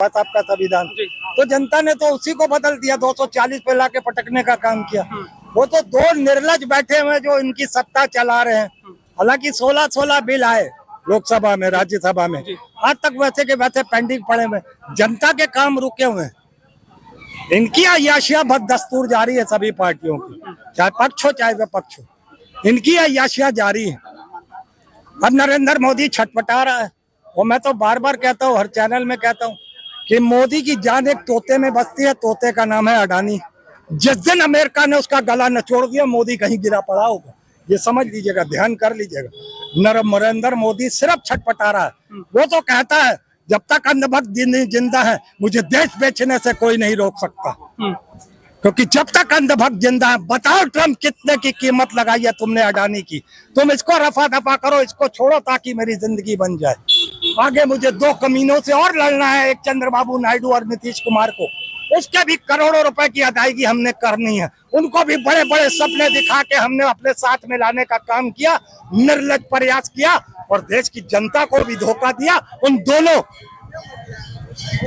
साहब का संविधान, तो जनता ने तो उसी को बदल दिया, 240 पे लाके पटकने का काम किया। वो तो दो निर्लज बैठे हुए जो इनकी सत्ता चला रहे हैं। हालांकि 16 बिल आए लोकसभा में, राज्यसभा में, आज तक वैसे के वैसे पेंडिंग पड़े हुए। जनता के काम रुके हुए हैं। इनकी अय्याशियां बदस्तूर जारी है सभी पार्टियों की, चाहे पक्ष हो चाहे विपक्ष हो, इनकी अय्याशियां जारी है। अब नरेंद्र मोदी छटपटा रहा है, और मैं तो बार बार कहता हूँ, हर चैनल में कहता हूँ कि मोदी की जान एक तोते में बसती है, तोते का नाम है अडानी। जिस दिन अमेरिका ने उसका गला नचोड़ दिया, मोदी कहीं गिरा पड़ा होगा, ये समझ लीजिएगा, ध्यान कर लीजिएगा। नरेंद्र मोदी सिर्फ छटपटा रहा है। वो तो कहता है जब तक अंधभक्त जिंदा है मुझे देश बेचने से कोई नहीं रोक सकता, क्योंकि जब तक अंधभक्त जिंदा है। बताओ ट्रम्प कितने की कीमत लगाई है तुमने अडानी की। तुम इसको रफा दफा करो, इसको छोड़ो ताकि मेरी जिंदगी बन जाए। आगे मुझे दो कमीनों से और लड़ना है, एक चंद्रबाबू नायडू और नीतीश कुमार को। उसके भी करोड़ों रुपए की अदायगी हमने करनी है। उनको भी बड़े बड़े सपने दिखा के हमने अपने साथ में लाने का काम किया, निर्लज प्रयास किया, और देश की जनता को भी धोखा दिया। उन दोनों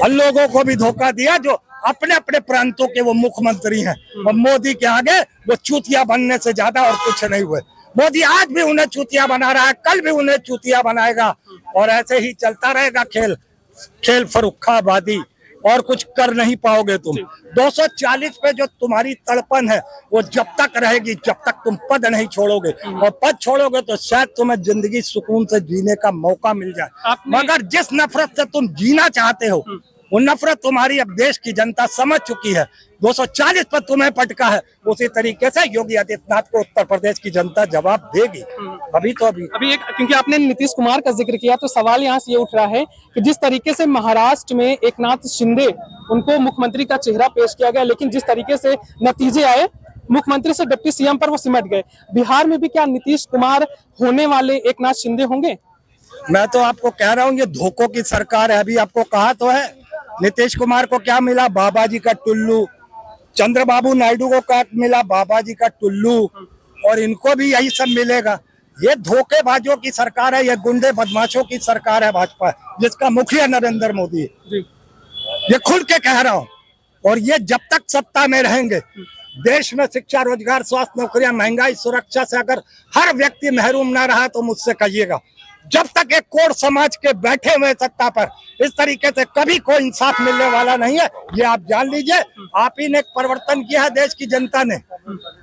लोगों को भी धोखा दिया जो अपने अपने प्रांतों के वो मुख्यमंत्री हैं, और मोदी के आगे वो चूतिया बनने से ज्यादा और कुछ नहीं हुए। मोदी आज भी उन्हें चूतिया बना रहा है, कल भी उन्हें चूतिया बनाएगा, और ऐसे ही चलता रहेगा खेल फरुखाबादी, और कुछ कर नहीं पाओगे तुम। 240 पे जो तुम्हारी तड़पन है वो जब तक रहेगी, जब तक तुम पद नहीं छोड़ोगे, और पद छोड़ोगे तो शायद तुम्हें जिंदगी सुकून से जीने का मौका मिल जाए। मगर जिस नफरत से तुम जीना चाहते हो, वो नफरत तुम्हारी अब देश की जनता समझ चुकी है। 240 पर तुम्हें पटका है, उसी तरीके से योगी आदित्यनाथ को उत्तर प्रदेश की जनता जवाब देगी। अभी एक, क्योंकि आपने नीतीश कुमार का जिक्र किया, तो सवाल यहाँ से ये उठ रहा है कि जिस तरीके से महाराष्ट्र में एकनाथ शिंदे उनको मुख्यमंत्री का चेहरा पेश किया गया, लेकिन जिस तरीके से नतीजे आए, मुख्यमंत्री से डिप्टी सीएम पर वो सिमट गए। बिहार में भी क्या नीतीश कुमार होने वाले एकनाथ शिंदे होंगे? मैं तो आपको कह रहा हूँ ये धोखों की सरकार है। अभी आपको कहा तो है, नीतीश कुमार को क्या मिला? बाबा जी का टुल्लू। चंद्रबाबू नायडू को क्या मिला? बाबा जी का टुल्लू। और इनको भी यही सब मिलेगा। ये धोखेबाजों की सरकार है, ये गुंडे बदमाशों की सरकार है भाजपा, जिसका मुखिया नरेंद्र मोदी है। ये खुल के कह रहा हूँ। और ये जब तक सत्ता में रहेंगे, देश में शिक्षा, रोजगार, स्वास्थ्य, नौकरियां, महंगाई, सुरक्षा से अगर हर व्यक्ति महरूम ना रहा तो मुझसे कहिएगा। जब तक एक कोर समाज के बैठे हुए सत्ता पर, इस तरीके से कभी कोई इंसाफ मिलने वाला नहीं है। ये आप जान लीजिए। आप ही ने एक परिवर्तन किया है देश की जनता ने,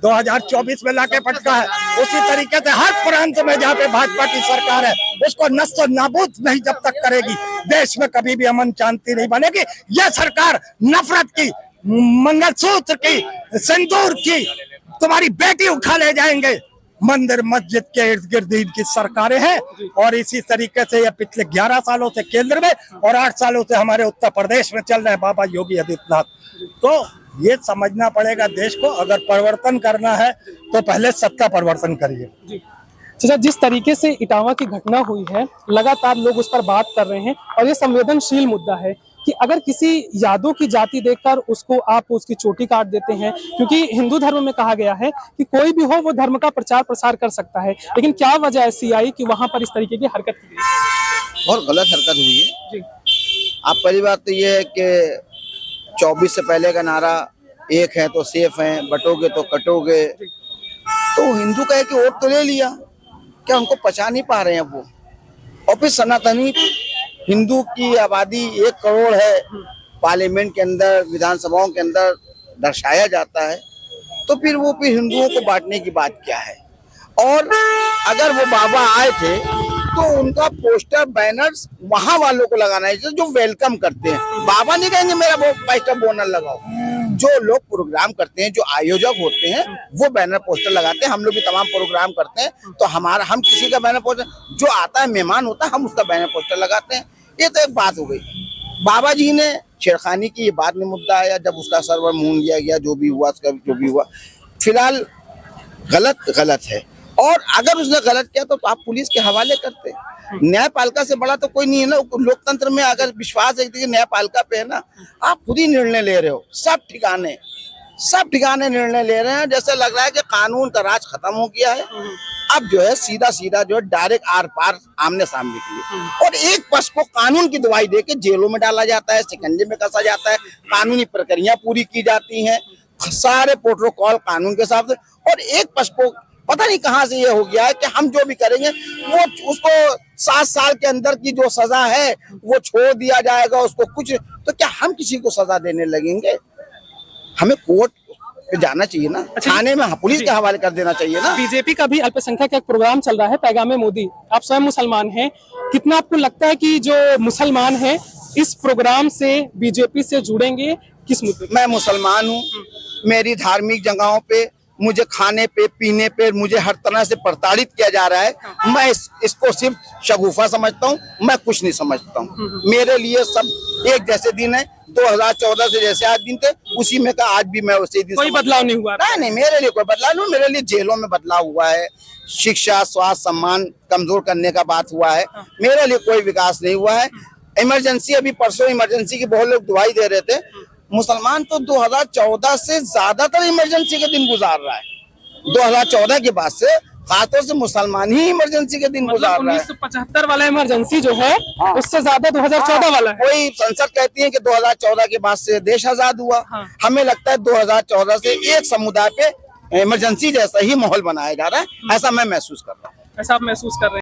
2024 में लाके पटका है। उसी तरीके से हर प्रांत में जहाँ पे भाजपा की सरकार है, उसको नस्तो नाबूद नहीं जब तक करेगी, देश में कभी भी अमन शांति नहीं बनेगी। यह सरकार नफरत की, मंगलसूत्र की, सिंदूर की, तुम्हारी बेटी उठा ले जाएंगे। मंदिर मस्जिद के इर्द गिर्द की सरकारें हैं, और इसी तरीके से ये पिछले 11 सालों से केंद्र में और 8 सालों से हमारे उत्तर प्रदेश में चल रहे हैं बाबा योगी आदित्यनाथ। तो ये समझना पड़ेगा देश को, अगर परिवर्तन करना है तो पहले सत्ता परिवर्तन करिए। चाचा, जिस तरीके से इटावा की घटना हुई है, लगातार लोग उस पर बात कर रहे हैं, और ये संवेदनशील मुद्दा है कि अगर किसी यादव की जाति देखकर उसको आप उसकी चोटी काट देते हैं, क्योंकि हिंदू धर्म में कहा गया है कि कोई भी हो वो धर्म का प्रचार प्रसार कर सकता है, लेकिन क्या वजह ऐसी आई कि वहां पर इस तरीके की हरकत की गई? बहुत गलत हरकत हुई है। आप पहली बात तो ये है कि 24 से पहले का नारा एक है तो सेफ है, बटोगे तो कटोगे। तो हिंदू कहे कि वोट तो ले लिया, क्या उनको पचा नहीं पा रहे हैं वो? और फिर सनातनी हिंदू की आबादी 1 करोड़ है, पार्लियामेंट के अंदर, विधानसभाओं के अंदर दर्शाया जाता है, तो फिर वो फिर हिंदुओं को बांटने की बात क्या है? और अगर वो बाबा आए थे तो उनका पोस्टर, बैनर्स वहां वालों को लगाना है जो वेलकम करते हैं। बाबा नहीं कहेंगे मेरा पोस्टर बोनर लगाओ। जो लोग प्रोग्राम करते हैं, जो आयोजक होते हैं, वो बैनर पोस्टर लगाते हैं। हम लोग भी तमाम प्रोग्राम करते हैं, तो हम किसी का बैनर पोस्टर, जो आता है मेहमान होता है, हम उसका बैनर पोस्टर लगाते हैं। ये तो एक बात हो गई। बाबा जी ने छेड़खानी की, ये बाद में मुद्दा आया जब उसका सर्वर मून लिया गया, जो भी हुआ, जो भी हुआ, फिलहाल गलत है। और अगर उसने गलत किया तो आप पुलिस के हवाले करते। न्यायपालिका से बड़ा तो कोई नहीं है ना। लोकतंत्र में अगर विश्वास है कि न्यायपालिका पे है ना, आप खुद ही निर्णय ले रहे हो। सब ठिकाने निर्णय ले रहे हैं। जैसे लग रहा है कि कानून का राज खत्म हो गया है। अब जो है सीधा सीधा जो है डायरेक्ट आर पार आमने सामने के लिए, और एक पक्ष को कानून की दवाई देके जेलों में डाला जाता है, शिकंजे में कसा जाता है, कानूनी प्रक्रिया पूरी की जाती हैं, सारे प्रोटोकॉल कानून के हिसाब से, और एक पक्ष को पता नहीं कहां से ये हो गया है कि हम जो भी करेंगे वो उसको 7 साल के अंदर की जो सजा है वो छोड़ दिया जाएगा उसको। कुछ तो क्या हम किसी को सजा देने लगेंगे? हमें कोर्ट पे जाना चाहिए ना, थाने में पुलिस के हवाले कर देना चाहिए ना। बीजेपी का भी अल्पसंख्यक का एक प्रोग्राम चल रहा है, पैगामे मोदी। आप स्वयं मुसलमान हैं, कितना आपको लगता है कि जो मुसलमान हैं इस प्रोग्राम से बीजेपी से जुड़ेंगे? किस मुद्दे पे? मैं मुसलमान हूँ, मेरी धार्मिक जगहों पे मुझे खाने पे पीने पे मुझे हर तरह से प्रताड़ित किया जा रहा है। मैं इसको सिर्फ शगुफा समझता हूँ, मैं कुछ नहीं समझता हूँ। मेरे लिए सब एक जैसे दिन है। 2014 से जैसे आज दिन थे उसी में का आज भी मैं उसी दिन। कोई बदलाव नहीं हुआ? नहीं, मेरे लिए कोई बदलाव नहीं। मेरे लिए जेलों में बदलाव हुआ है, शिक्षा स्वास्थ्य सम्मान कमजोर करने का बात हुआ है, मेरे लिए कोई विकास नहीं हुआ है। इमरजेंसी, अभी परसों इमरजेंसी की बहुत लोग दुआई दे रहे थे। मुसलमान तो 2014 से ज्यादातर इमरजेंसी के दिन गुजार रहा है। 2014 के बाद से खासतौर से मुसलमान ही इमरजेंसी के दिन गुजार रहा है। 1975 वाला इमरजेंसी जो है उससे ज्यादा 2014 वाला है। कोई संसद कहती है कि 2014 के बाद से देश आजाद हुआ। हमें लगता है 2014 से एक समुदाय पे इमरजेंसी जैसा ही माहौल बनाया जा रहा है, ऐसा मैं महसूस कर रहा हूँ। ऐसा आप महसूस कर रहे हैं?